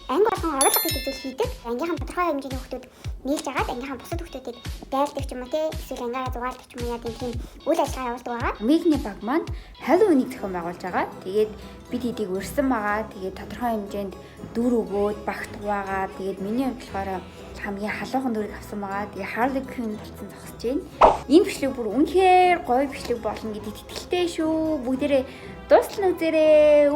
Анги болгон оруулах гэдэг зүйл хийдэг. Ангийнхаа тодорхой хэмжээний хүүхдүүд нийлж агаад ангийнхаа бусад хүүхдүүдийг дайлдаг ч юм уу те эсвэл ангаараа зугаалдаг ч юм уу яа тийм үйл ажиллагаа явуулдаг байгаа. Мигний баг маань Halloween-ийг зохион байгуулж байгаа. Тэгээд бид эдийг өрсөн байгаа. Тэгээд тодорхой хэмжээнд дүр өгөөд багт хуваагаад тэгээд миний хувьд болохоор хамгийн халуухан дүрийг авсан байгаа. Тэгээд Harley Quinn болсон зогсож байна. Энэ бичлэг бүр үнэхээр гоё бичлэг болно гэдэгт итгэлтэй шүү. Бүгдээрээ дуустал үзээрэй.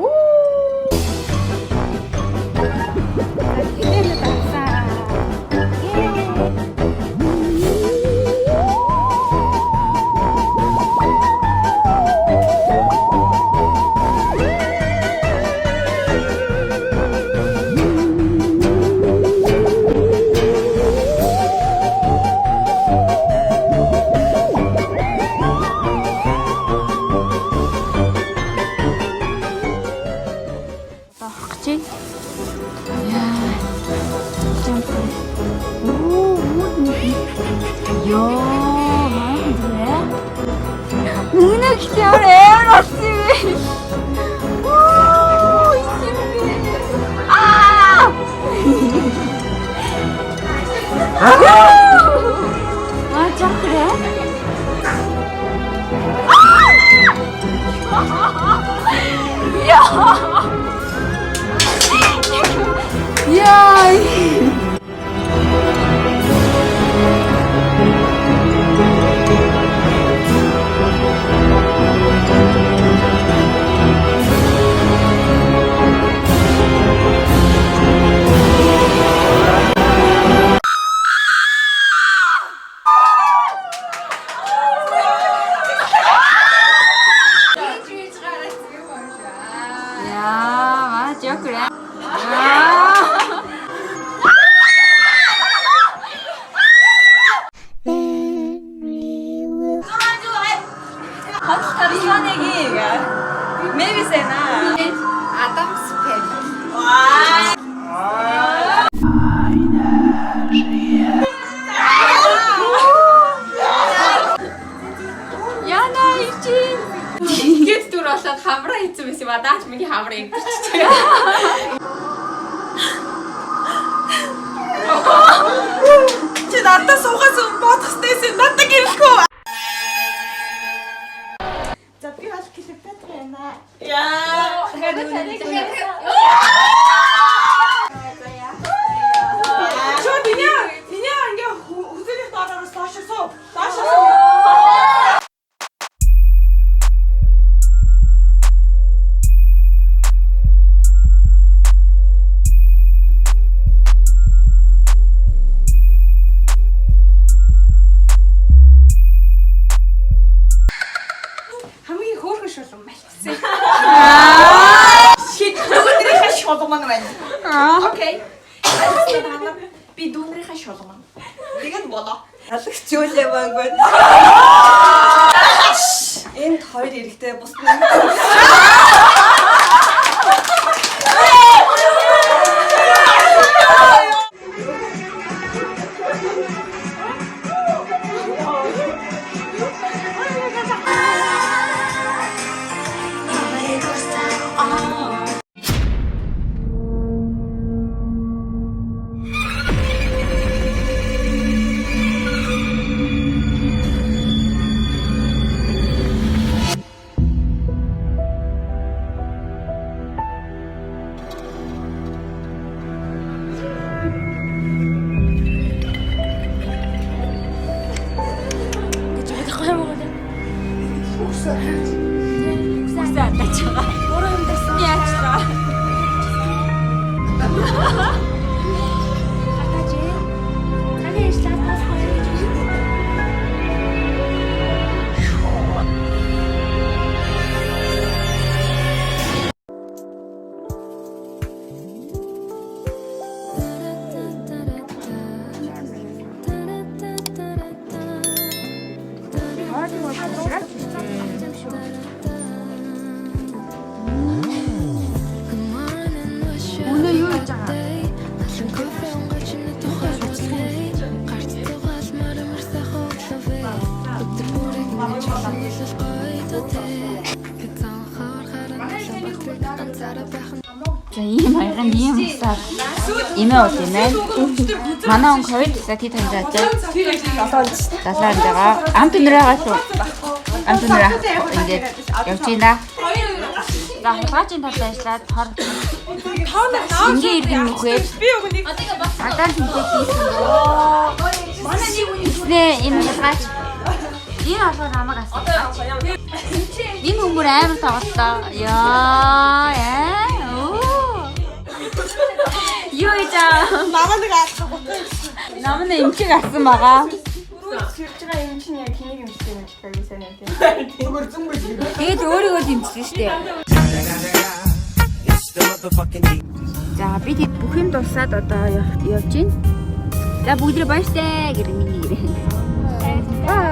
Хамраа хийсэн байсан ба даач миний хамраа ингэвчтэй. Чи надад суугаас бодох стэйсэн надад гэрэлгүй. За би бол клиптэй байна. Яа. Чоо диня ингээ хүзээний доороос доошоо. Окей. Би дүүнэрийнхээ шулман. Тэгээд болоо. Алагч юулээ байггүй. Энд хоёр эрэхтэй бус нэг. 오늘 요일장 Харин ийм усаар имээ уу тийм ээ. Манай он ковид гэсэн тий таньжаач. 7 байгаа. Амт өнөрөөгөө шүү. Амт өнөрөө ингээд явж байна. За хулгайчийн талд ажиллаад хор ингээ иргэн нүхээ. Адаа тэмцээд ийсэн. Манай нэг үнэ энэ хулгайч. Энэ алга намайг асуусан. Энэ хүмүүс амар тоглолтоо. Яа. Юу яа. Намаа нэг аалах гутаа. Намаа эмчиг авсан байгаа. Сэрж байгаа юм чинь яг хэнийг юмштэй юм гэж сайн юм тийм. Зүгээр зүмбэж. Тэгээд өөрийгөө дэмжсэн шүү дээ. За би тэд бүх юм дуусаад одоо явж гин. За бүгдээ баяртай гэх миний нэрээ.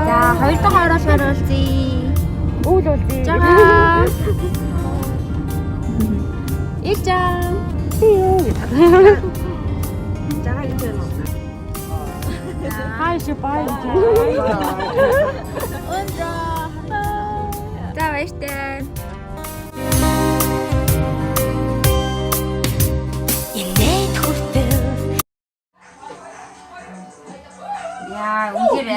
За хоёр дахь ороос оруулъя. Үйл уулзъя. Жаа. Ичаа. Жаа гэж байна. Хайш бай. Ундра. За баяртай. Яа, үнээр